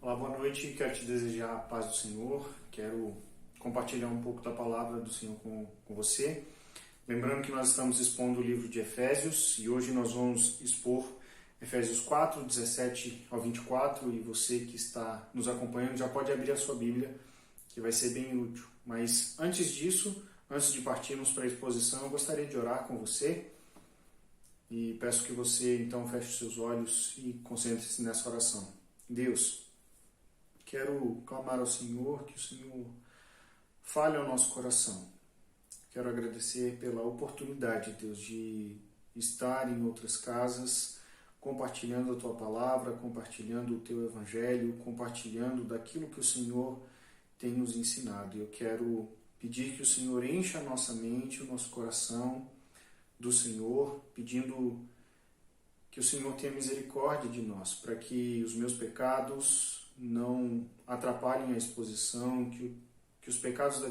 Olá, boa noite. Quero te desejar a paz do Senhor. Quero compartilhar um pouco da palavra do Senhor com você. Lembrando que nós estamos expondo o livro de Efésios e hoje nós vamos expor Efésios 4, 17 ao 24 e você que está nos acompanhando já pode abrir a sua Bíblia, que vai ser bem útil. Mas antes disso, antes de partirmos para a exposição, eu gostaria de orar com você e peço que você então feche os seus olhos e concentre-se nessa oração. Deus, quero clamar ao Senhor, que o Senhor fale ao nosso coração. Quero agradecer pela oportunidade, Deus, de estar em outras casas, compartilhando a Tua palavra, compartilhando o Teu Evangelho, compartilhando daquilo que o Senhor tem nos ensinado. Eu quero pedir que o Senhor encha a nossa mente, o nosso coração do Senhor, pedindo que o Senhor tenha misericórdia de nós, para que os meus pecados não atrapalhem a exposição, que os pecados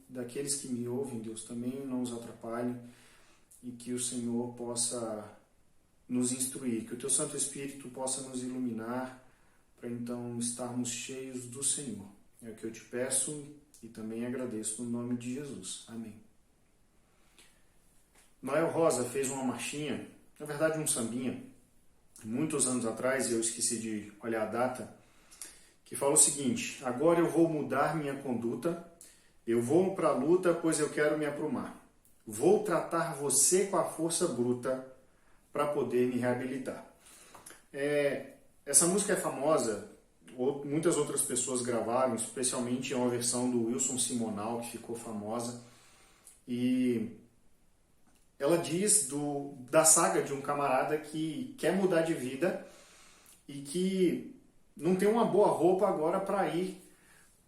daqueles que me ouvem, Deus, também não os atrapalhem e que o Senhor possa nos instruir, que o Teu Santo Espírito possa nos iluminar para então estarmos cheios do Senhor. É o que eu te peço e também agradeço no nome de Jesus. Amém. Noel Rosa fez uma marchinha, na verdade um sambinha, muitos anos atrás, eu esqueci de olhar a data, que fala o seguinte: agora eu vou mudar minha conduta, eu vou para a luta, pois eu quero me aprumar. Vou tratar você com a força bruta para poder me reabilitar. Essa música é famosa, muitas outras pessoas gravaram, especialmente uma versão do Wilson Simonal, que ficou famosa, e ela diz da saga de um camarada que quer mudar de vida e que não tem uma boa roupa agora para ir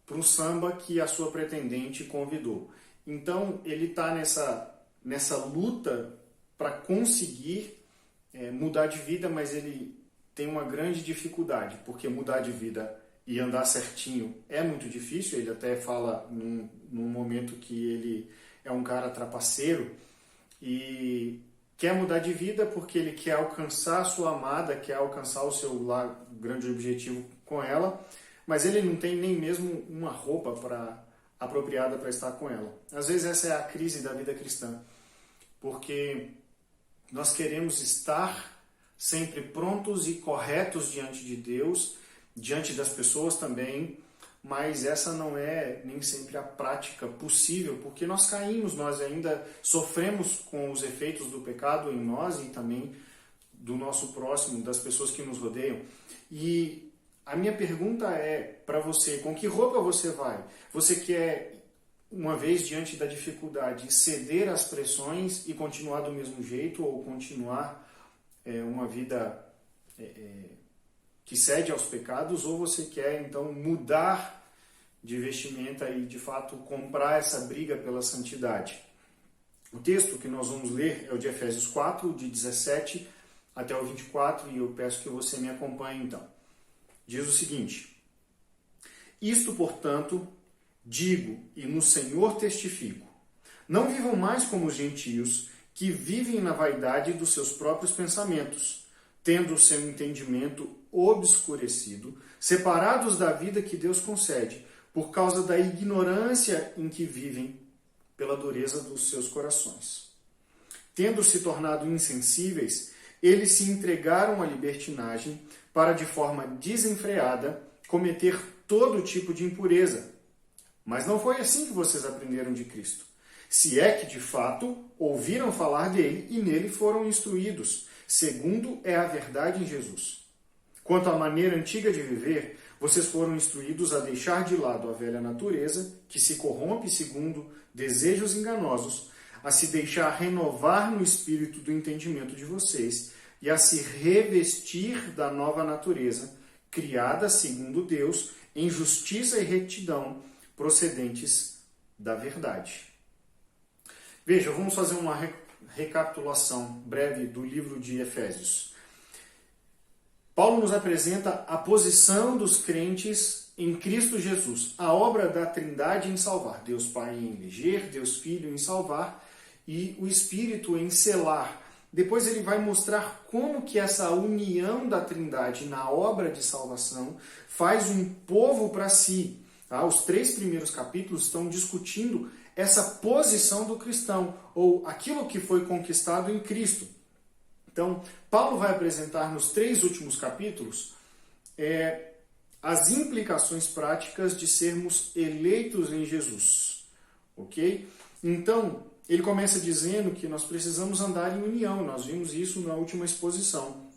para o samba que a sua pretendente convidou. Então ele está nessa luta para conseguir mudar de vida, mas ele tem uma grande dificuldade, porque mudar de vida e andar certinho é muito difícil. Ele até fala num momento que ele é um cara trapaceiro e quer mudar de vida porque ele quer alcançar a sua amada, quer alcançar o seu grande objetivo com ela, mas ele não tem nem mesmo uma roupa apropriada para estar com ela. Às vezes essa é a crise da vida cristã, porque nós queremos estar sempre prontos e corretos diante de Deus, diante das pessoas também, mas essa não é nem sempre a prática possível, porque nós caímos, nós ainda sofremos com os efeitos do pecado em nós e também do nosso próximo, das pessoas que nos rodeiam. E a minha pergunta é para você: com que roupa você vai? Você quer, uma vez diante da dificuldade, ceder às pressões e continuar do mesmo jeito, ou continuar uma vida que cede aos pecados, ou você quer então mudar de vestimenta e de fato comprar essa briga pela santidade? O texto que nós vamos ler é o de Efésios 4, de 17 até o 24, e eu peço que você me acompanhe então. Diz o seguinte: isto, portanto, digo e no Senhor testifico, não vivam mais como os gentios, que vivem na vaidade dos seus próprios pensamentos, tendo o seu entendimento obscurecido, separados da vida que Deus concede, por causa da ignorância em que vivem, pela dureza dos seus corações. Tendo se tornado insensíveis, eles se entregaram à libertinagem para, de forma desenfreada, cometer todo tipo de impureza. Mas não foi assim que vocês aprenderam de Cristo. Se é que, de fato, ouviram falar dele e nele foram instruídos, segundo é a verdade em Jesus. Quanto à maneira antiga de viver, vocês foram instruídos a deixar de lado a velha natureza, que se corrompe segundo desejos enganosos, a se deixar renovar no espírito do entendimento de vocês e a se revestir da nova natureza, criada segundo Deus, em justiça e retidão, procedentes da verdade. Veja, vamos fazer uma recapitulação breve do livro de Efésios. Paulo nos apresenta a posição dos crentes em Cristo Jesus, a obra da Trindade em salvar, Deus Pai em eleger, Deus Filho em salvar e o Espírito em selar Depois ele vai mostrar como que essa união da Trindade na obra de salvação faz um povo para si. Tá? Os 3 primeiros capítulos estão discutindo essa posição do cristão, ou aquilo que foi conquistado em Cristo. Então, Paulo vai apresentar nos 3 últimos capítulos as implicações práticas de sermos eleitos em Jesus. Ok? Então, ele começa dizendo que nós precisamos andar em união. Nós vimos isso na última exposição.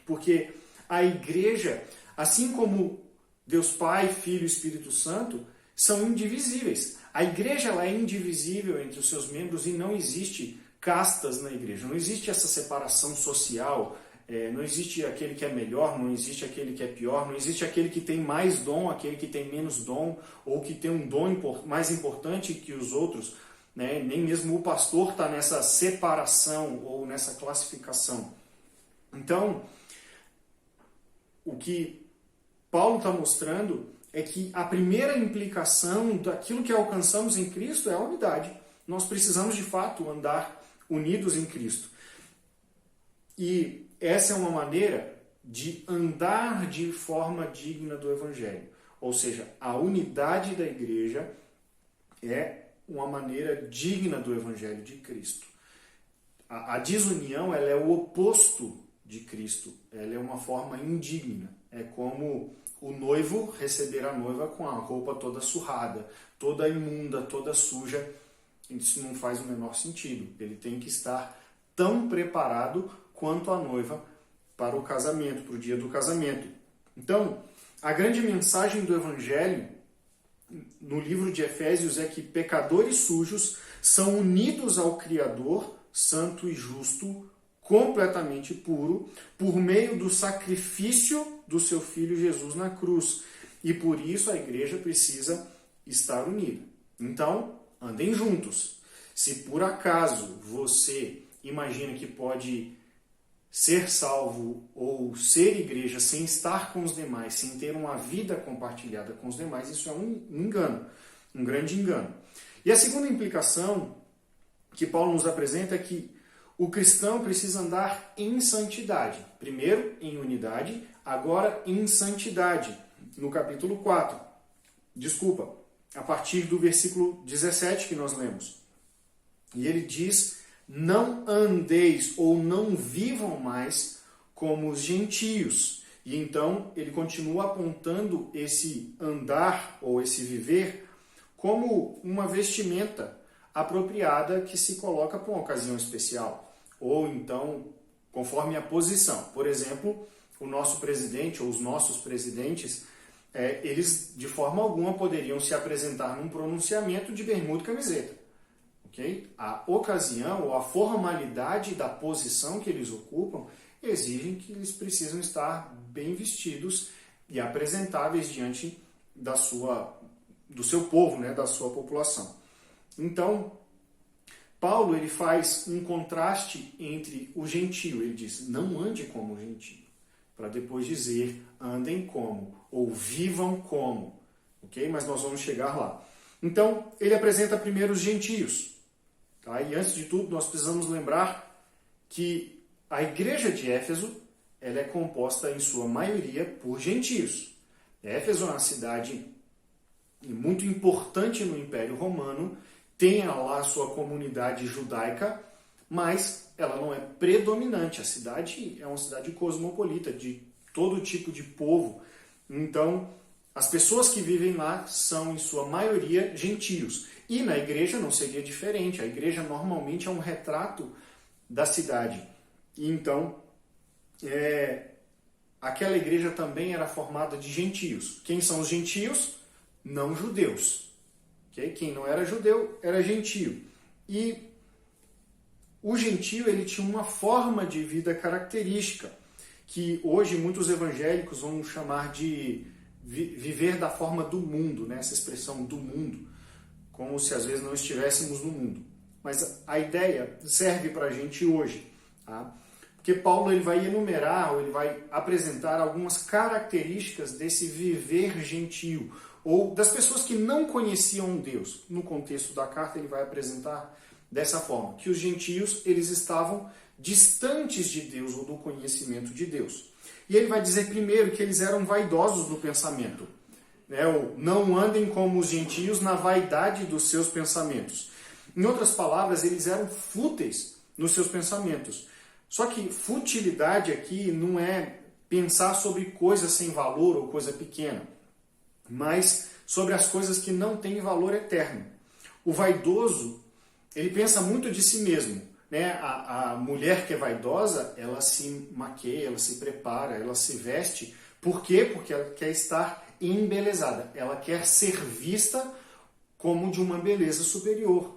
Porque a igreja, assim como Deus Pai, Filho e Espírito Santo, são indivisíveis. A igreja ela é indivisível entre os seus membros e não existe castas na igreja. Não existe essa separação social. Não existe aquele que é melhor, não existe aquele que é pior, não existe aquele que tem mais dom, aquele que tem menos dom, ou que tem um dom mais importante que os outros. Né? Nem mesmo o pastor está nessa separação ou nessa classificação. Então, o que Paulo está mostrando é que a primeira implicação daquilo que alcançamos em Cristo é a unidade. Nós precisamos, de fato, andar unidos em Cristo. E essa é uma maneira de andar de forma digna do Evangelho. Ou seja, a unidade da igreja é uma maneira digna do Evangelho de Cristo. A desunião ela é o oposto de Cristo. Ela é uma forma indigna. É como o noivo receber a noiva com a roupa toda surrada, toda imunda, toda suja. Isso não faz o menor sentido. Ele tem que estar tão preparado quanto a noiva para o casamento, para o dia do casamento. Então, a grande mensagem do Evangelho no livro de Efésios é que pecadores sujos são unidos ao Criador, santo e justo, completamente puro, por meio do sacrifício do seu Filho Jesus na cruz. E por isso a igreja precisa estar unida. Então, andem juntos. Se por acaso você imagina que pode ser salvo ou ser igreja sem estar com os demais, sem ter uma vida compartilhada com os demais, isso é um engano, um grande engano. E a segunda implicação que Paulo nos apresenta é que o cristão precisa andar em santidade. Primeiro em unidade, agora em santidade. No capítulo 4, a partir do versículo 17 que nós lemos. E ele diz: não andeis ou não vivam mais como os gentios. E então ele continua apontando esse andar ou esse viver como uma vestimenta apropriada que se coloca para uma ocasião especial. Ou então, conforme a posição. Por exemplo, o nosso presidente ou os nossos presidentes, eles de forma alguma poderiam se apresentar num pronunciamento de bermuda e camiseta. Okay? A ocasião ou a formalidade da posição que eles ocupam exigem que eles precisam estar bem vestidos e apresentáveis diante do seu povo, né, da sua população. Então, Paulo ele faz um contraste entre o gentio. Ele diz, não ande como gentio, para depois dizer, andem como, ou vivam como. Okay? Mas nós vamos chegar lá. Então, ele apresenta primeiro os gentios. Tá? E antes de tudo, nós precisamos lembrar que a igreja de Éfeso ela é composta, em sua maioria, por gentios. Éfeso é uma cidade muito importante no Império Romano, tem lá a sua comunidade judaica, mas ela não é predominante. A cidade é uma cidade cosmopolita, de todo tipo de povo. Então, as pessoas que vivem lá são, em sua maioria, gentios. E na igreja não seria diferente. A igreja normalmente é um retrato da cidade. E então, aquela igreja também era formada de gentios. Quem são os gentios? Não judeus. Okay? Quem não era judeu era gentio. E o gentio ele tinha uma forma de vida característica, que hoje muitos evangélicos vão chamar de viver da forma do mundo, né? Essa expressão do mundo, como se às vezes não estivéssemos no mundo. Mas a ideia serve para a gente hoje, tá? Porque Paulo ele vai enumerar, ou ele vai apresentar algumas características desse viver gentio, ou das pessoas que não conheciam Deus. No contexto da carta ele vai apresentar dessa forma, que os gentios eles estavam distantes de Deus ou do conhecimento de Deus. E ele vai dizer primeiro que eles eram vaidosos no pensamento, né? Ou não andem como os gentios na vaidade dos seus pensamentos. Em outras palavras, eles eram fúteis nos seus pensamentos. Só que futilidade aqui não é pensar sobre coisas sem valor ou coisa pequena, mas sobre as coisas que não têm valor eterno. O vaidoso, ele pensa muito de si mesmo, né? A mulher que é vaidosa, ela se maqueia, ela se prepara, ela se veste. Por quê? Porque ela quer estar embelezada. Ela quer ser vista como de uma beleza superior,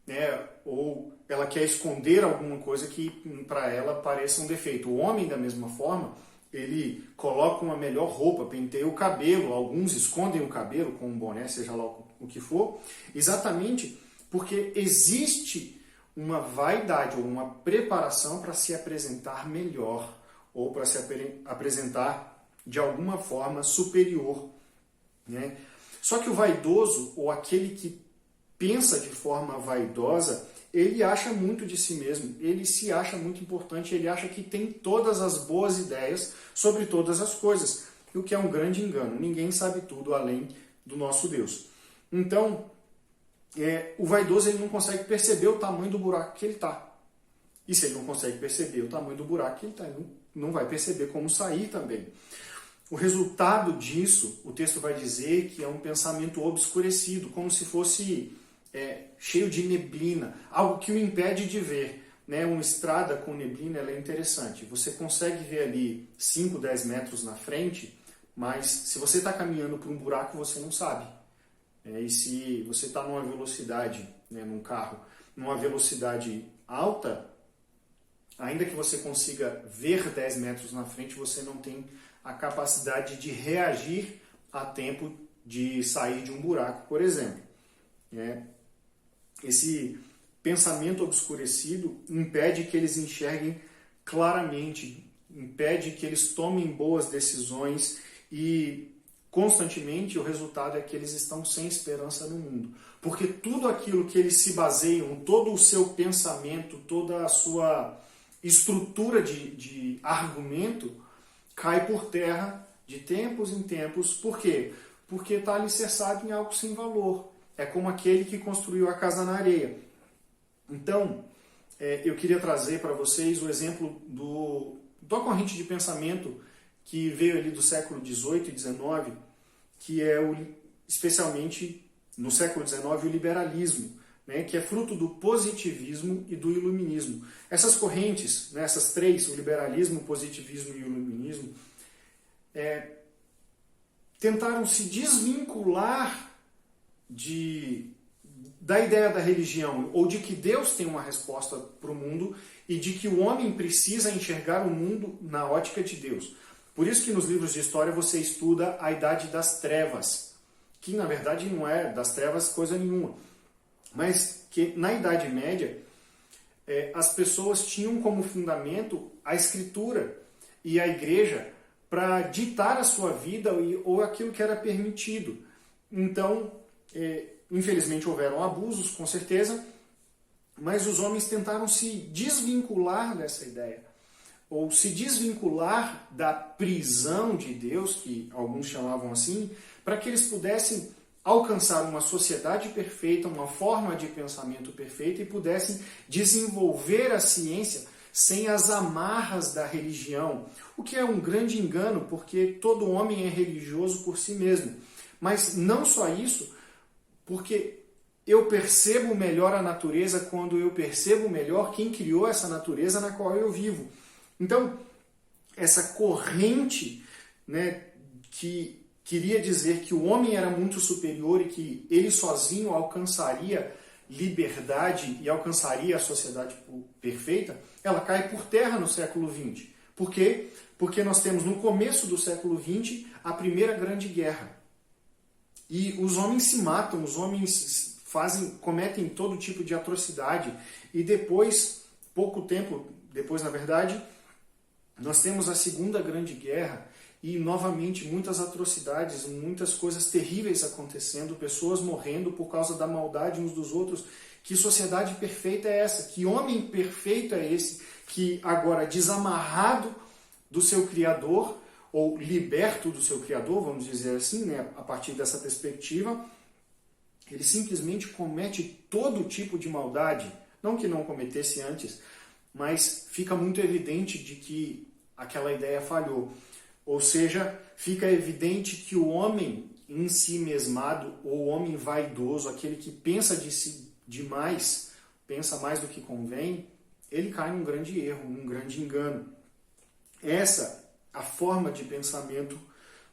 né? Ou ela quer esconder alguma coisa que para ela pareça um defeito. O homem, da mesma forma, ele coloca uma melhor roupa, penteia o cabelo, alguns escondem o cabelo com um boné, seja lá o que for, exatamente porque existe uma vaidade ou uma preparação para se apresentar melhor ou para se apresentar de alguma forma superior, né? Só que o vaidoso, ou aquele que pensa de forma vaidosa, ele acha muito de si mesmo, ele se acha muito importante, ele acha que tem todas as boas ideias sobre todas as coisas, o que é um grande engano. Ninguém sabe tudo além do nosso Deus. Então, o vaidoso ele não consegue perceber o tamanho do buraco que ele está. E se ele não consegue perceber o tamanho do buraco que ele está, ele não vai perceber como sair também. O resultado disso, o texto vai dizer que é um pensamento obscurecido, como se fosse cheio de neblina, algo que o impede de ver, né? Uma estrada com neblina ela é interessante. Você consegue ver ali 5, 10 metros na frente, mas se você está caminhando por um buraco, você não sabe. E se você está numa velocidade, né, num carro, numa velocidade alta, ainda que você consiga ver 10 metros na frente, você não tem a capacidade de reagir a tempo de sair de um buraco, por exemplo. Esse pensamento obscurecido impede que eles enxerguem claramente, impede que eles tomem boas decisões e constantemente o resultado é que eles estão sem esperança no mundo. Porque tudo aquilo que eles se baseiam, todo o seu pensamento, toda a sua estrutura de argumento cai por terra de tempos em tempos. Por quê? Porque está alicerçado em algo sem valor. É como aquele que construiu a casa na areia. Então, eu queria trazer para vocês o exemplo da corrente de pensamento que veio ali do século XVIII e XIX, que é especialmente no século XIX o liberalismo, né, que é fruto do positivismo e do iluminismo. Essas correntes, né, essas três, o liberalismo, o positivismo e o iluminismo, tentaram se desvincular da ideia da religião, ou de que Deus tem uma resposta para o mundo e de que o homem precisa enxergar o mundo na ótica de Deus. Por isso que nos livros de história você estuda a Idade das Trevas, que na verdade não é das trevas coisa nenhuma, mas que na Idade Média as pessoas tinham como fundamento a Escritura e a Igreja para ditar a sua vida ou aquilo que era permitido. Então, infelizmente houveram abusos, com certeza, mas os homens tentaram se desvincular dessa ideia, ou se desvincular da prisão de Deus, que alguns chamavam assim, para que eles pudessem alcançar uma sociedade perfeita, uma forma de pensamento perfeita e pudessem desenvolver a ciência sem as amarras da religião, o que é um grande engano, porque todo homem é religioso por si mesmo. Mas não só isso, porque eu percebo melhor a natureza quando eu percebo melhor quem criou essa natureza na qual eu vivo. Então, essa corrente, né, que queria dizer que o homem era muito superior e que ele sozinho alcançaria liberdade e alcançaria a sociedade perfeita, ela cai por terra no século XX. Por quê? Porque nós temos no começo do século XX a Primeira Grande Guerra. E os homens se matam, os homens cometem todo tipo de atrocidade. E depois, pouco tempo depois, na verdade, nós temos a Segunda Grande Guerra e, novamente, muitas atrocidades, muitas coisas terríveis acontecendo, pessoas morrendo por causa da maldade uns dos outros. Que sociedade perfeita é essa? Que homem perfeito é esse que agora desamarrado do seu Criador, ou liberto do seu Criador, vamos dizer assim, né, a partir dessa perspectiva, ele simplesmente comete todo tipo de maldade, não que não cometesse antes, mas fica muito evidente de que aquela ideia falhou. Ou seja, fica evidente que o homem em si mesmado, ou o homem vaidoso, aquele que pensa de si demais, pensa mais do que convém, ele cai num grande erro, num grande engano. Essa a forma de pensamento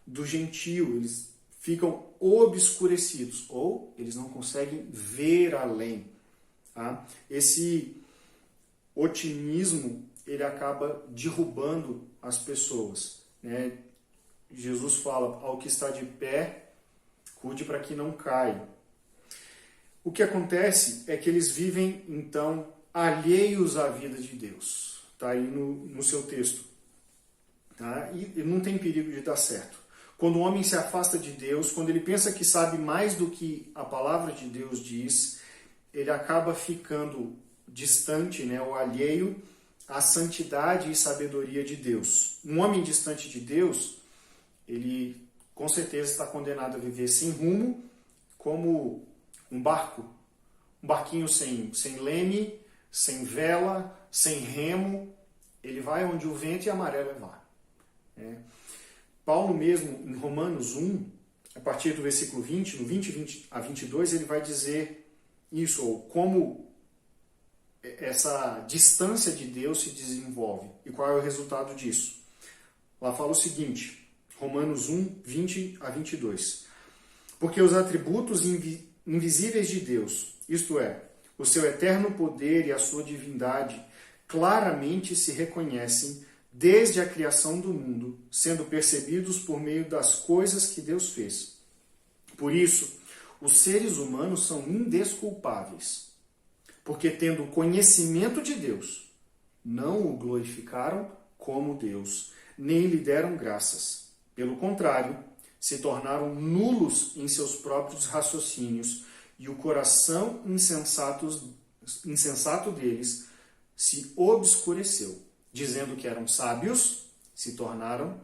do gentio, eles ficam obscurecidos, ou eles não conseguem ver além. Tá? Esse otimismo, ele acaba derrubando as pessoas. Né? Jesus fala, ao que está de pé, cuide para que não caia. O que acontece é que eles vivem, então, alheios à vida de Deus. Está aí no seu texto. Tá? E não tem perigo de dar certo. Quando o homem se afasta de Deus, quando ele pensa que sabe mais do que a palavra de Deus diz, ele acaba ficando distante, né, ou alheio à santidade e sabedoria de Deus. Um homem distante de Deus, ele com certeza está condenado a viver sem rumo, como um barco. Um barquinho sem leme, sem vela, sem remo. Ele vai onde o vento e a maré levar. Paulo mesmo, em Romanos 1, a partir do versículo 20, no 20 a 22, ele vai dizer isso, ou como essa distância de Deus se desenvolve e qual é o resultado disso. Lá fala o seguinte, Romanos 1, 20 a 22. Porque os atributos invisíveis de Deus, isto é, o seu eterno poder e a sua divindade, claramente se reconhecem desde a criação do mundo, sendo percebidos por meio das coisas que Deus fez. Por isso, os seres humanos são indesculpáveis, porque tendo conhecimento de Deus, não o glorificaram como Deus, nem lhe deram graças. Pelo contrário, se tornaram nulos em seus próprios raciocínios, e o coração insensato deles se obscureceu. Dizendo que eram sábios, se tornaram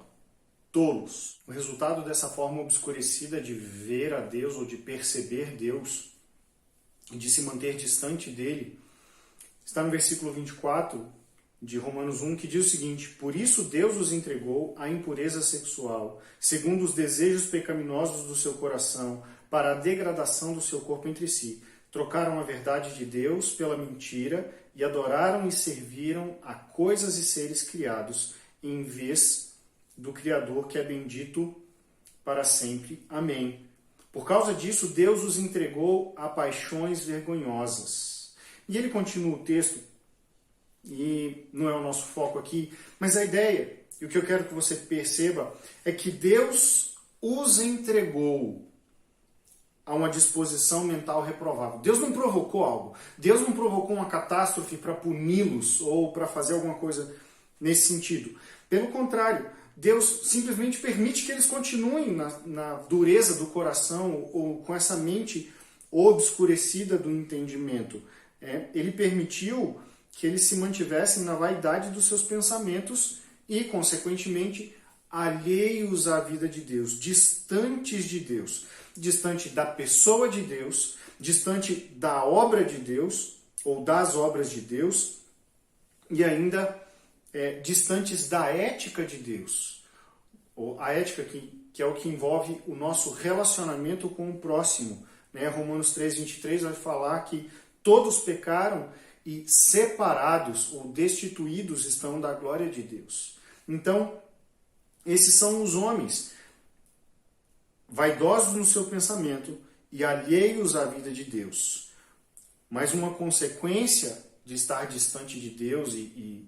tolos. O resultado dessa forma obscurecida de ver a Deus ou de perceber Deus e de se manter distante dele está no versículo 24 de Romanos 1, que diz o seguinte: por isso Deus os entregou à impureza sexual, segundo os desejos pecaminosos do seu coração, para a degradação do seu corpo entre si. Trocaram a verdade de Deus pela mentira e adoraram e serviram a coisas e seres criados, em vez do Criador, que é bendito para sempre. Amém. Por causa disso, Deus os entregou a paixões vergonhosas. E ele continua o texto, e não é o nosso foco aqui, mas a ideia, e o que eu quero que você perceba, é que Deus os entregou a uma disposição mental reprovável. Deus não provocou algo. Deus não provocou uma catástrofe para puni-los ou para fazer alguma coisa nesse sentido. Pelo contrário, Deus simplesmente permite que eles continuem na dureza do coração ou com essa mente obscurecida do entendimento. Ele permitiu que eles se mantivessem na vaidade dos seus pensamentos e, consequentemente, alheios à vida de Deus, distantes de Deus. Distante da pessoa de Deus, distante da obra de Deus, ou das obras de Deus, e ainda distantes da ética de Deus. Ou a ética que é o que envolve o nosso relacionamento com o próximo. Né? Romanos 3,23 vai falar que todos pecaram e separados ou destituídos estão da glória de Deus. Então, esses são os homens vaidosos no seu pensamento e alheios à vida de Deus. Mas uma consequência de estar distante de Deus e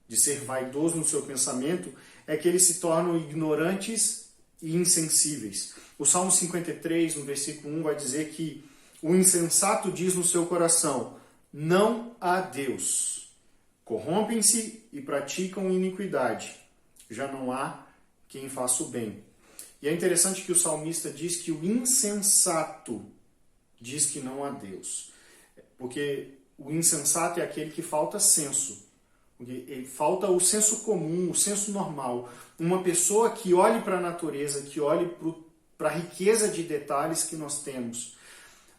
de ser vaidoso no seu pensamento é que eles se tornam ignorantes e insensíveis. O Salmo 53, no versículo 1, vai dizer que o insensato diz no seu coração: não há Deus. Corrompem-se e praticam iniquidade. Já não há quem faça o bem. E é interessante que o salmista diz que o insensato diz que não há Deus. Porque o insensato é aquele que falta senso. Falta o senso comum, o senso normal. Uma pessoa que olhe para a natureza, que olhe para a riqueza de detalhes que nós temos,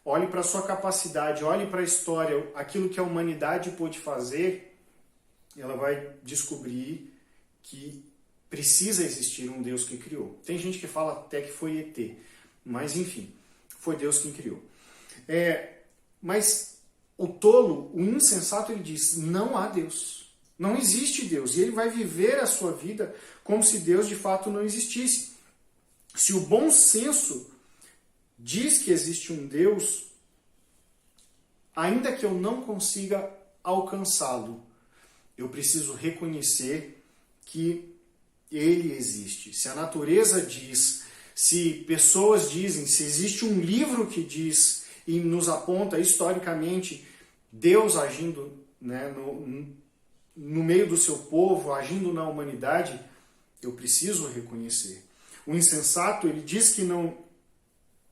olhe para a sua capacidade, olhe para a história, aquilo que a humanidade pôde fazer, ela vai descobrir que precisa existir um Deus que criou. Tem gente que fala até que foi ET, mas enfim, foi Deus quem criou. Mas o tolo, o insensato, ele diz, não há Deus. Não existe Deus. E ele vai viver a sua vida como se Deus de fato não existisse. Se o bom senso diz que existe um Deus, ainda que eu não consiga alcançá-lo, eu preciso reconhecer que ele existe. Se a natureza diz, se pessoas dizem, se existe um livro que diz e nos aponta historicamente Deus agindo, né, no meio do seu povo, agindo na humanidade, eu preciso reconhecer. O insensato, ele diz que não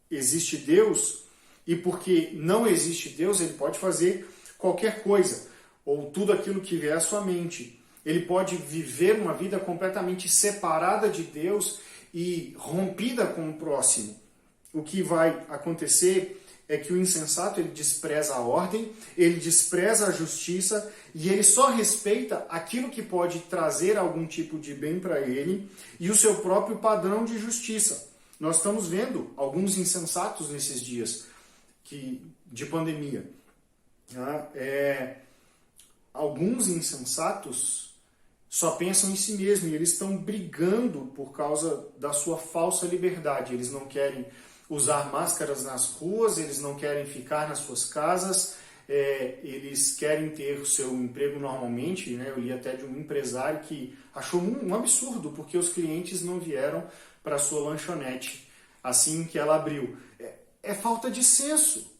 existe Deus, e porque não existe Deus, ele pode fazer qualquer coisa, ou tudo aquilo que vier à sua mente. Ele pode viver uma vida completamente separada de Deus e rompida com o próximo. O que vai acontecer é que o insensato, ele despreza a ordem, ele despreza a justiça e ele só respeita aquilo que pode trazer algum tipo de bem para ele e o seu próprio padrão de justiça. Nós estamos vendo alguns insensatos nesses dias de pandemia. Alguns insensatos só pensam em si mesmos e eles estão brigando por causa da sua falsa liberdade. Eles não querem usar máscaras nas ruas, eles não querem ficar nas suas casas, eles querem ter o seu emprego normalmente, né? Eu li até de um empresário que achou um absurdo, porque os clientes não vieram para a sua lanchonete assim que ela abriu. É falta de senso,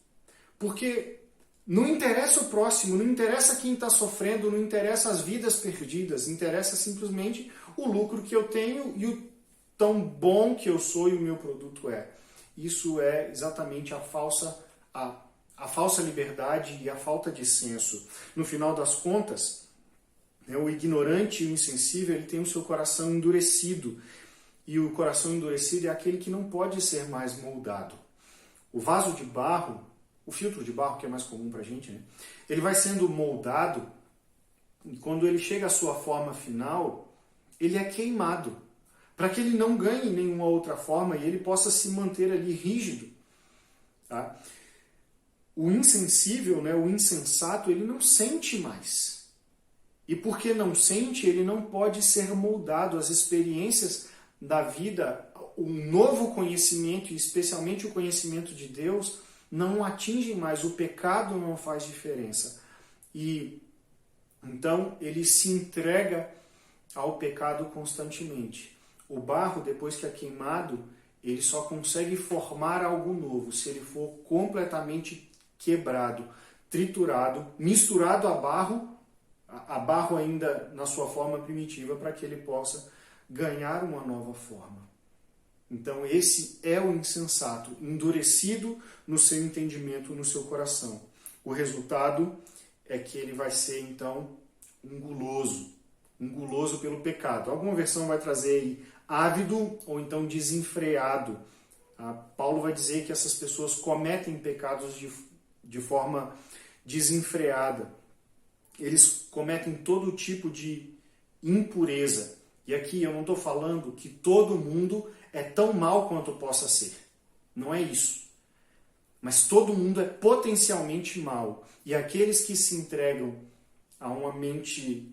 porque não interessa o próximo, não interessa quem está sofrendo, não interessa as vidas perdidas, interessa simplesmente o lucro que eu tenho e o tão bom que eu sou e o meu produto é. Isso é exatamente a falsa liberdade e a falta de senso. No final das contas, o ignorante e o insensível, ele tem o seu coração endurecido. E o coração endurecido é aquele que não pode ser mais moldado. O vaso de barro, o filtro de barro, que é mais comum para a gente, né? Ele vai sendo moldado e quando ele chega à sua forma final, ele é queimado, para que ele não ganhe nenhuma outra forma e ele possa se manter ali rígido. Tá? O insensível, né, o insensato, ele não sente mais. E porque não sente, ele não pode ser moldado. As experiências da vida, o novo conhecimento, e especialmente o conhecimento de Deus, não atingem mais. O pecado não faz diferença. E então ele se entrega ao pecado constantemente. O barro, depois que é queimado, ele só consegue formar algo novo se ele for completamente quebrado, triturado, misturado a barro ainda na sua forma primitiva, para que ele possa ganhar uma nova forma. Então esse é o insensato, endurecido no seu entendimento, no seu coração. O resultado é que ele vai ser então um guloso pelo pecado. Alguma versão vai trazer aí ávido ou então desenfreado. Paulo vai dizer que essas pessoas cometem pecados de forma desenfreada. Eles cometem todo tipo de impureza. E aqui eu não estou falando que todo mundo é tão mal quanto possa ser. Não é isso. Mas todo mundo é potencialmente mal. E aqueles que se entregam a uma mente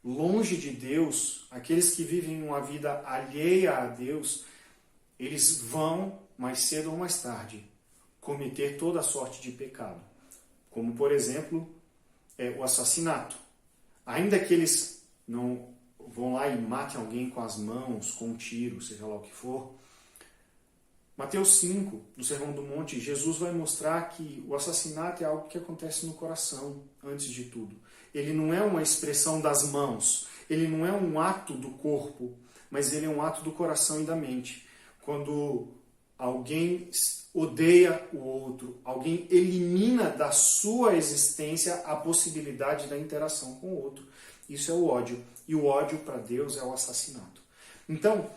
longe de Deus, aqueles que vivem uma vida alheia a Deus, eles vão, mais cedo ou mais tarde, cometer toda sorte de pecado. Como, por exemplo, o assassinato. Ainda que eles não vão lá e matem alguém com as mãos, com um tiro, seja lá o que for. Mateus 5, no Sermão do Monte, Jesus vai mostrar que o assassinato é algo que acontece no coração, antes de tudo. Ele não é uma expressão das mãos, ele não é um ato do corpo, mas ele é um ato do coração e da mente. Quando alguém odeia o outro, alguém elimina da sua existência a possibilidade da interação com o outro. Isso é o ódio. E o ódio para Deus é o assassinato. Então,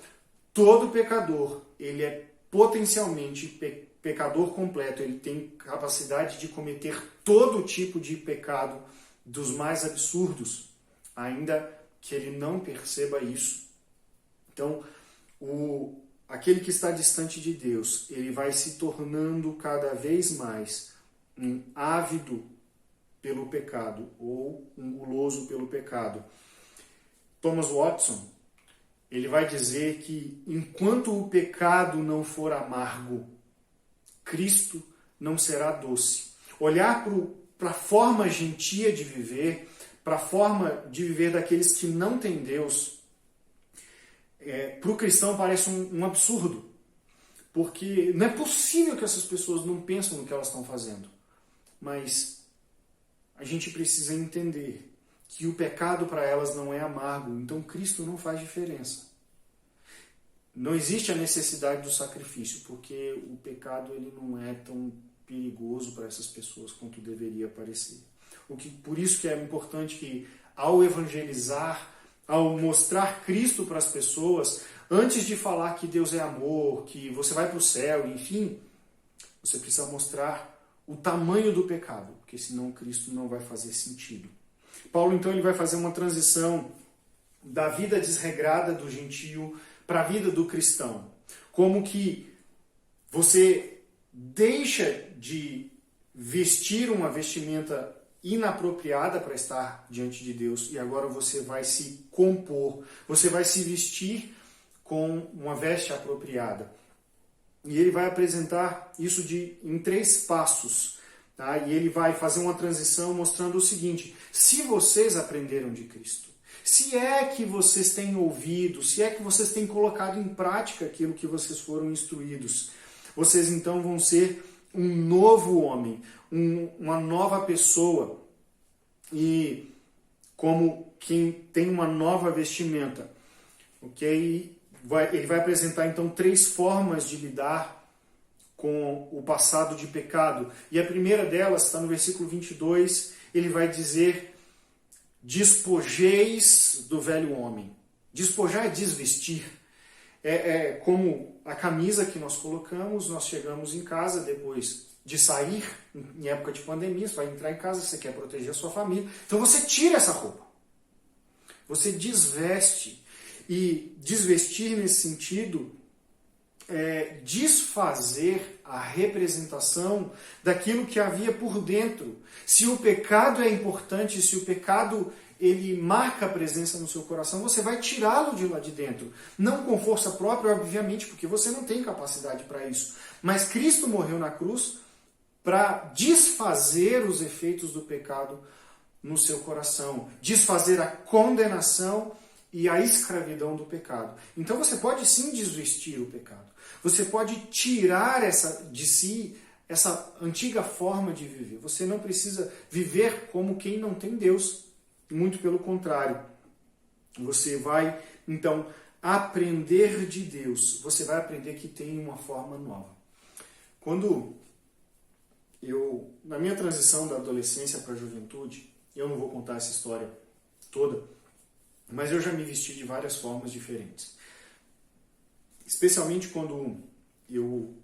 todo pecador, ele é potencialmente pecador completo. Ele tem capacidade de cometer todo tipo de pecado, dos mais absurdos, ainda que ele não perceba isso. Então, aquele que está distante de Deus, ele vai se tornando cada vez mais um ávido pelo pecado ou um guloso pelo pecado. Thomas Watson, ele vai dizer que enquanto o pecado não for amargo, Cristo não será doce. Olhar para a forma gentia de viver, para a forma de viver daqueles que não têm Deus, para o cristão parece um absurdo. Porque não é possível que essas pessoas não pensem no que elas estão fazendo. Mas a gente precisa entender que o pecado para elas não é amargo. Então Cristo não faz diferença. Não existe a necessidade do sacrifício, porque o pecado ele não é tão perigoso para essas pessoas quanto deveria parecer. Por isso que é importante que, ao evangelizar, ao mostrar Cristo para as pessoas, antes de falar que Deus é amor, que você vai para o céu, enfim, você precisa mostrar o tamanho do pecado, porque senão Cristo não vai fazer sentido. Paulo, então, ele vai fazer uma transição da vida desregrada do gentio para a vida do cristão. Como que você deixa de vestir uma vestimenta inapropriada para estar diante de Deus e agora você vai se compor, você vai se vestir com uma veste apropriada. E ele vai apresentar isso em 3 passos. Tá? E ele vai fazer uma transição mostrando o seguinte: se vocês aprenderam de Cristo, se é que vocês têm ouvido, se é que vocês têm colocado em prática aquilo que vocês foram instruídos, vocês então vão ser um novo homem, uma nova pessoa, e como quem tem uma nova vestimenta. Ok? Ele vai apresentar então 3 formas de lidar com o passado de pecado. E a primeira delas está no versículo 22, ele vai dizer: despojeis do velho homem. Despojar é desvestir. É como a camisa que nós colocamos, nós chegamos em casa depois de sair, em época de pandemia, você vai entrar em casa, você quer proteger a sua família, então você tira essa roupa. Você desveste. E desvestir nesse sentido é desfazer a representação daquilo que havia por dentro. Se o pecado é importante, se o pecado ele marca a presença no seu coração, você vai tirá-lo de lá de dentro. Não com força própria, obviamente, porque você não tem capacidade para isso. Mas Cristo morreu na cruz para desfazer os efeitos do pecado no seu coração, desfazer a condenação e a escravidão do pecado. Então você pode sim desvestir o pecado. Você pode tirar de si essa antiga forma de viver. Você não precisa viver como quem não tem Deus. Muito pelo contrário. Você vai, então, aprender de Deus. Você vai aprender que tem uma forma nova. Quando na minha transição da adolescência para a juventude, eu não vou contar essa história toda, mas eu já me vesti de várias formas diferentes. Especialmente quando eu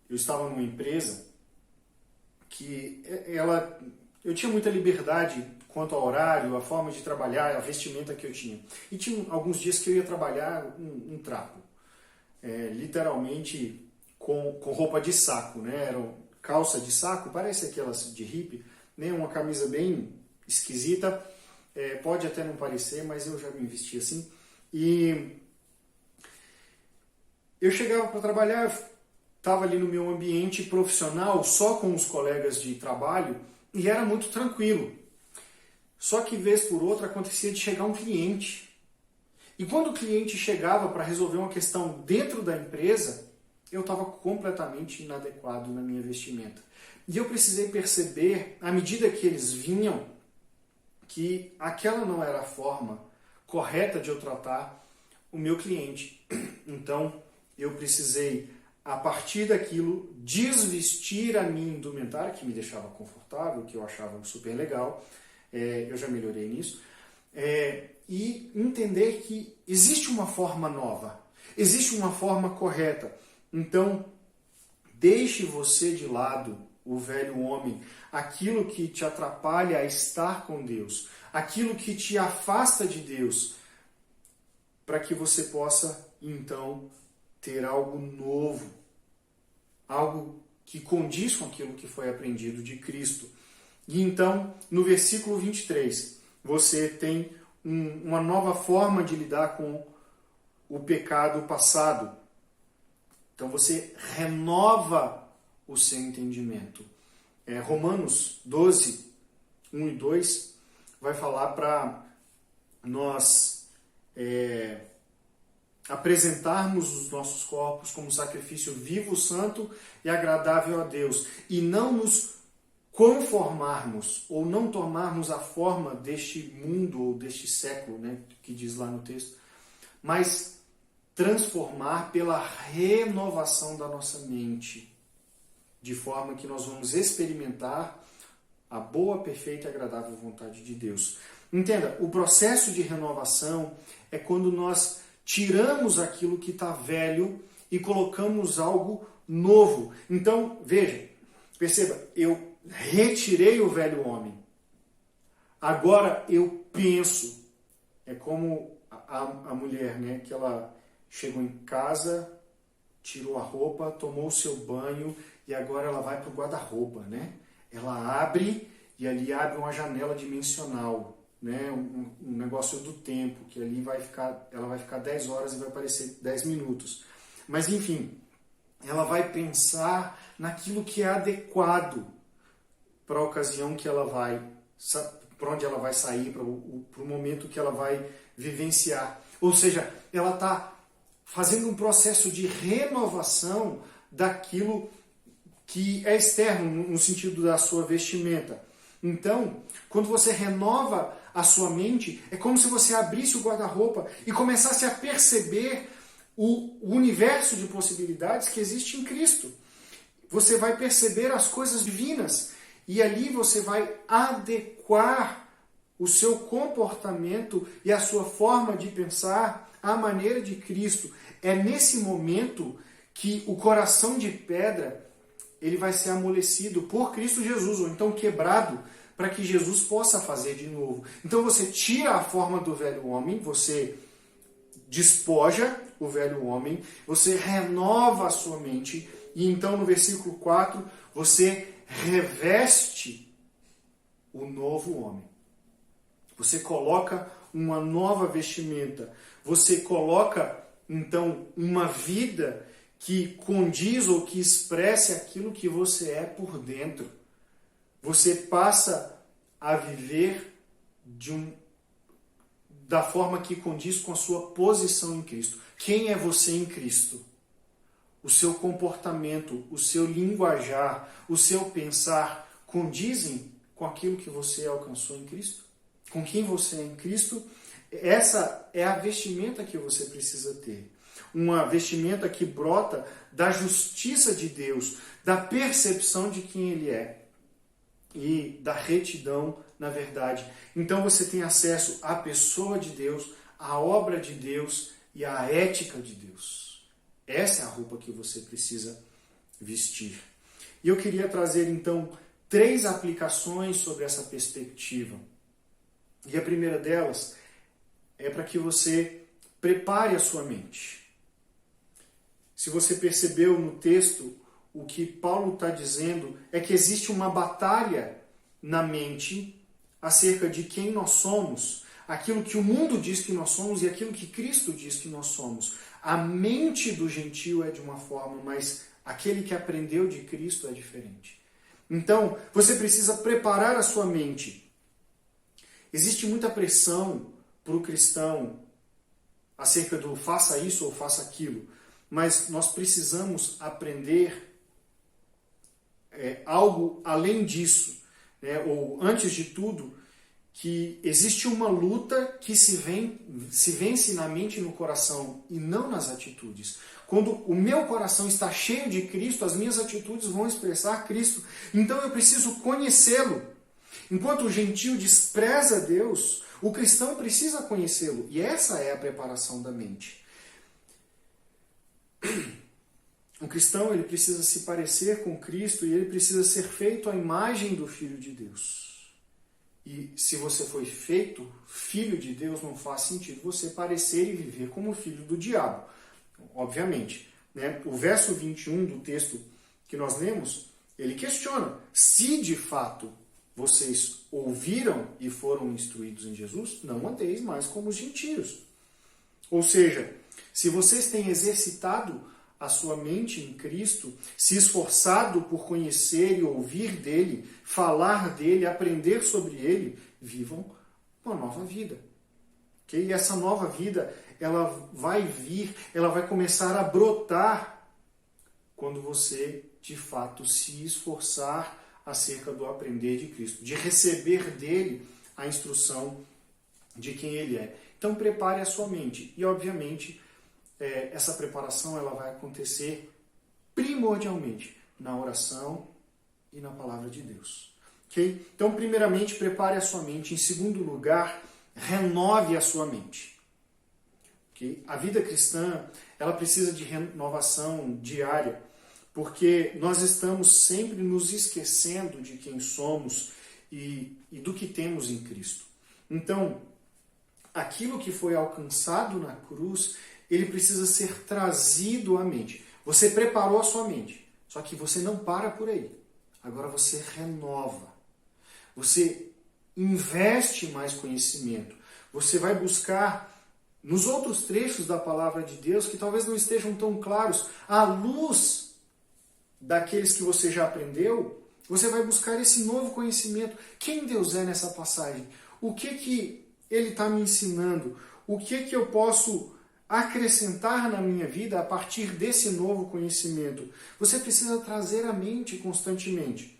estava numa empresa que eu tinha muita liberdade quanto ao horário, a forma de trabalhar, a vestimenta que eu tinha. E tinha alguns dias que eu ia trabalhar um trapo. Literalmente com roupa de saco, né? Era calça de saco, parece aquelas de hippie, né? Uma camisa bem esquisita. Pode até não parecer, mas eu já me vesti assim. E eu chegava para trabalhar, estava ali no meu ambiente profissional, só com os colegas de trabalho, e era muito tranquilo. Só que, vez por outra, acontecia de chegar um cliente. E quando o cliente chegava para resolver uma questão dentro da empresa, eu estava completamente inadequado na minha vestimenta. E eu precisei perceber, à medida que eles vinham, que aquela não era a forma correta de eu tratar o meu cliente. Então, eu precisei, a partir daquilo, desvestir a minha indumentária, que me deixava confortável, que eu achava super legal, eu já melhorei nisso, e entender que existe uma forma nova, existe uma forma correta. Então, deixe você de lado, o velho homem, aquilo que te atrapalha a estar com Deus, aquilo que te afasta de Deus, para que você possa, então, ter algo novo, algo que condiz com aquilo que foi aprendido de Cristo. E então, no versículo 23, você tem uma nova forma de lidar com o pecado passado. Então você renova o seu entendimento. Romanos 12, 1 e 2 vai falar para nós apresentarmos os nossos corpos como sacrifício vivo, santo e agradável a Deus, e não nos conformarmos ou não tomarmos a forma deste mundo ou deste século, né, que diz lá no texto, mas transformar pela renovação da nossa mente, de forma que nós vamos experimentar a boa, perfeita e agradável vontade de Deus. Entenda, o processo de renovação é quando nós tiramos aquilo que está velho e colocamos algo novo. Então, veja, perceba, eu retirei o velho homem. Agora eu penso. É como a mulher, né, que ela chegou em casa, tirou a roupa, tomou o seu banho e agora ela vai para o guarda-roupa, né? Ela abre e ali abre uma janela dimensional, né? Um negócio do tempo, que ali ela vai ficar 10 horas e vai parecer 10 minutos. Mas enfim, ela vai pensar naquilo que é adequado para a ocasião que ela vai, para onde ela vai sair, para o momento que ela vai vivenciar. Ou seja, ela está fazendo um processo de renovação daquilo que é externo, no sentido da sua vestimenta. Então, quando você renova a sua mente, é como se você abrisse o guarda-roupa e começasse a perceber o universo de possibilidades que existe em Cristo. Você vai perceber as coisas divinas e ali você vai adequar o seu comportamento e a sua forma de pensar à maneira de Cristo. É nesse momento que o coração de pedra ele vai ser amolecido por Cristo Jesus, ou então quebrado, para que Jesus possa fazer de novo. Então você tira a forma do velho homem, você despoja o velho homem, você renova a sua mente, e então no versículo 4, você reveste o novo homem. Você coloca uma nova vestimenta, você coloca então uma vida que condiz ou que expresse aquilo que você é por dentro. Você passa a viver da forma que condiz com a sua posição em Cristo. Quem é você em Cristo? O seu comportamento, o seu linguajar, o seu pensar condizem com aquilo que você alcançou em Cristo? Com quem você é em Cristo? Essa é a vestimenta que você precisa ter. Uma vestimenta que brota da justiça de Deus, da percepção de quem Ele é e da retidão na verdade. Então você tem acesso à pessoa de Deus, à obra de Deus e à ética de Deus. Essa é a roupa que você precisa vestir. E eu queria trazer então 3 aplicações sobre essa perspectiva. E a primeira delas é para que você prepare a sua mente. Se você percebeu no texto, o que Paulo está dizendo é que existe uma batalha na mente acerca de quem nós somos, aquilo que o mundo diz que nós somos e aquilo que Cristo diz que nós somos. A mente do gentio é de uma forma, mas aquele que aprendeu de Cristo é diferente. Então, você precisa preparar a sua mente. Existe muita pressão para o cristão acerca do faça isso ou faça aquilo. Mas nós precisamos aprender algo além disso, né? Ou antes de tudo, que existe uma luta que se vence na mente e no coração e não nas atitudes. Quando o meu coração está cheio de Cristo, as minhas atitudes vão expressar Cristo. Então eu preciso conhecê-lo. Enquanto o gentio despreza Deus, o cristão precisa conhecê-lo. E essa é a preparação da mente. O cristão ele precisa se parecer com Cristo e ele precisa ser feito à imagem do Filho de Deus. E se você foi feito filho de Deus, não faz sentido você parecer e viver como filho do diabo. Obviamente. Né? O verso 21 do texto que nós lemos, ele questiona se de fato vocês ouviram e foram instruídos em Jesus, não andeis mais como os gentios. Ou seja, se vocês têm exercitado a sua mente em Cristo, se esforçado por conhecer e ouvir dele, falar dele, aprender sobre ele, vivam uma nova vida. Okay? E essa nova vida, ela vai vir, ela vai começar a brotar quando você, de fato, se esforçar acerca do aprender de Cristo, de receber dele a instrução de quem ele é. Então prepare a sua mente. E, obviamente, essa preparação ela vai acontecer primordialmente na oração e na palavra de Deus. Okay? Então, primeiramente, prepare a sua mente. Em segundo lugar, renove a sua mente. Okay? A vida cristã ela precisa de renovação diária, porque nós estamos sempre nos esquecendo de quem somos e do que temos em Cristo. Então, aquilo que foi alcançado na cruz, ele precisa ser trazido à mente. Você preparou a sua mente, só que você não para por aí. Agora você renova. Você investe mais conhecimento. Você vai buscar nos outros trechos da palavra de Deus que talvez não estejam tão claros, à luz daqueles que você já aprendeu, você vai buscar esse novo conhecimento. Quem Deus é nessa passagem? O que Ele está me ensinando? O que eu posso acrescentar na minha vida a partir desse novo conhecimento? Você precisa trazer a mente constantemente.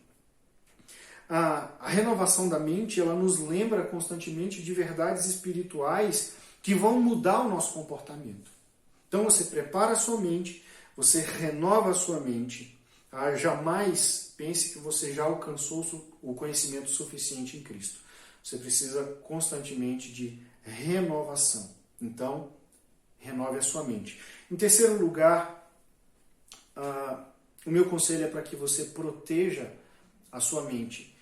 A renovação da mente, ela nos lembra constantemente de verdades espirituais que vão mudar o nosso comportamento. Então você prepara a sua mente, você renova a sua mente. Jamais pense que você já alcançou o conhecimento suficiente em Cristo. Você precisa constantemente de renovação. Então, renove a sua mente. Em terceiro lugar, o meu conselho é para que você proteja a sua mente.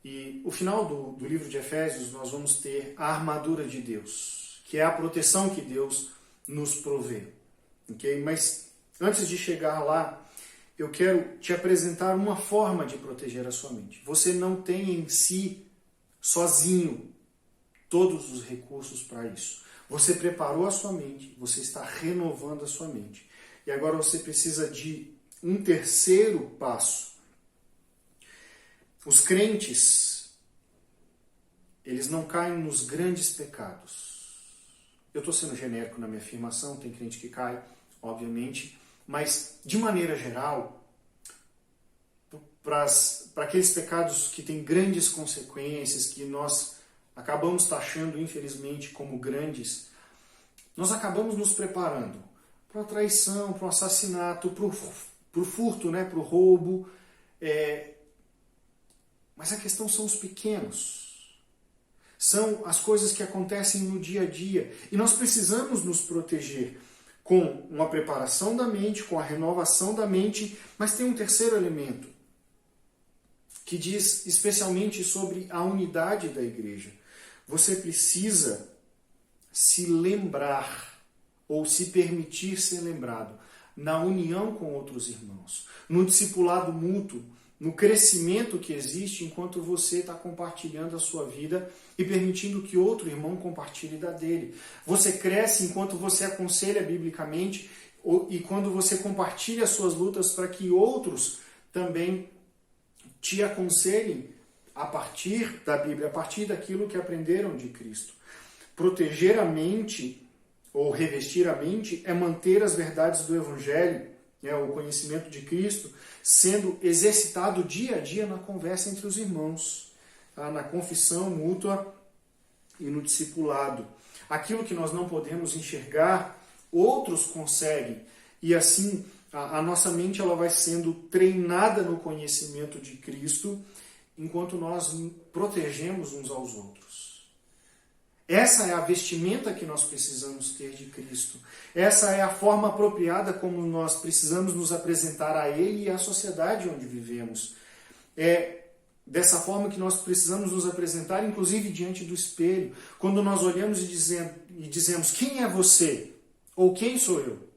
E o final do livro de Efésios, nós vamos ter a armadura de Deus, que é a proteção que Deus nos provê. Okay? Mas antes de chegar lá, eu quero te apresentar uma forma de proteger a sua mente. Você não tem em si, sozinho, todos os recursos para isso. Você preparou a sua mente, você está renovando a sua mente. E agora você precisa de um terceiro passo. Os crentes, eles não caem nos grandes pecados. Eu estou sendo genérico na minha afirmação, tem crente que cai, obviamente, mas, de maneira geral, para aqueles pecados que têm grandes consequências, que nós acabamos taxando, infelizmente, como grandes, nós acabamos nos preparando para a traição, para o assassinato, para o furto, né, para o roubo. Mas a questão são os pequenos. São as coisas que acontecem no dia a dia. E nós precisamos nos proteger com uma preparação da mente, com a renovação da mente, mas tem um terceiro elemento, que diz especialmente sobre a unidade da igreja. Você precisa se lembrar, ou se permitir ser lembrado, na união com outros irmãos, no discipulado mútuo, no crescimento que existe enquanto você está compartilhando a sua vida e permitindo que outro irmão compartilhe da dele. Você cresce enquanto você aconselha biblicamente e quando você compartilha as suas lutas para que outros também te aconselhem a partir da Bíblia, a partir daquilo que aprenderam de Cristo. Proteger a mente ou revestir a mente é manter as verdades do Evangelho, o conhecimento de Cristo, sendo exercitado dia a dia na conversa entre os irmãos, tá? Na confissão mútua e no discipulado. Aquilo que nós não podemos enxergar, outros conseguem. E assim, a nossa mente ela vai sendo treinada no conhecimento de Cristo enquanto nós protegemos uns aos outros. Essa é a vestimenta que nós precisamos ter de Cristo. Essa é a forma apropriada como nós precisamos nos apresentar a Ele e à sociedade onde vivemos. É dessa forma que nós precisamos nos apresentar, inclusive diante do espelho, quando nós olhamos e dizemos: quem é você? Ou quem sou eu?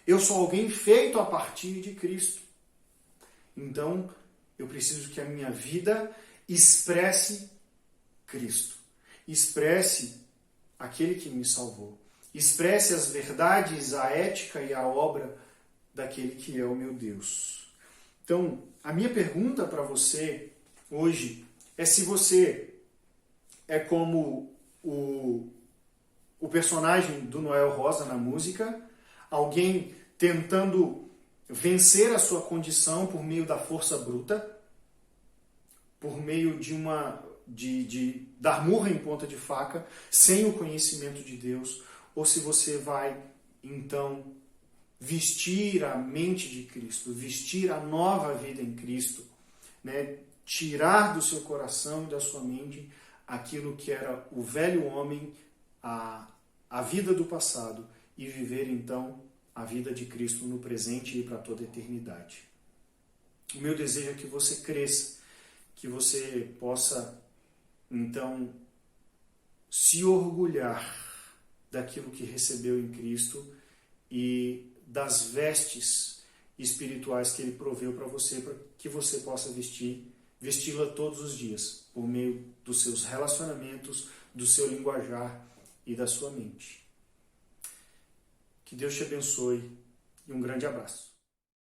Eu sou alguém feito a partir de Cristo. Então, eu preciso que a minha vida expresse Cristo. Expresse aquele que me salvou. Expresse as verdades, a ética e a obra daquele que é o meu Deus. Então, a minha pergunta para você hoje é se você é como o personagem do Noel Rosa na música, alguém tentando vencer a sua condição por meio da força bruta, por meio de dar murra em ponta de faca, sem o conhecimento de Deus, ou se você vai, então, vestir a mente de Cristo, vestir a nova vida em Cristo, né? Tirar do seu coração e da sua mente aquilo que era o velho homem, a vida do passado, e viver, então, a vida de Cristo no presente e para toda a eternidade. O meu desejo é que você cresça, que você possa, então, se orgulhar daquilo que recebeu em Cristo e das vestes espirituais que Ele proveu para que você possa vesti-la todos os dias, por meio dos seus relacionamentos, do seu linguajar e da sua mente. Que Deus te abençoe e um grande abraço.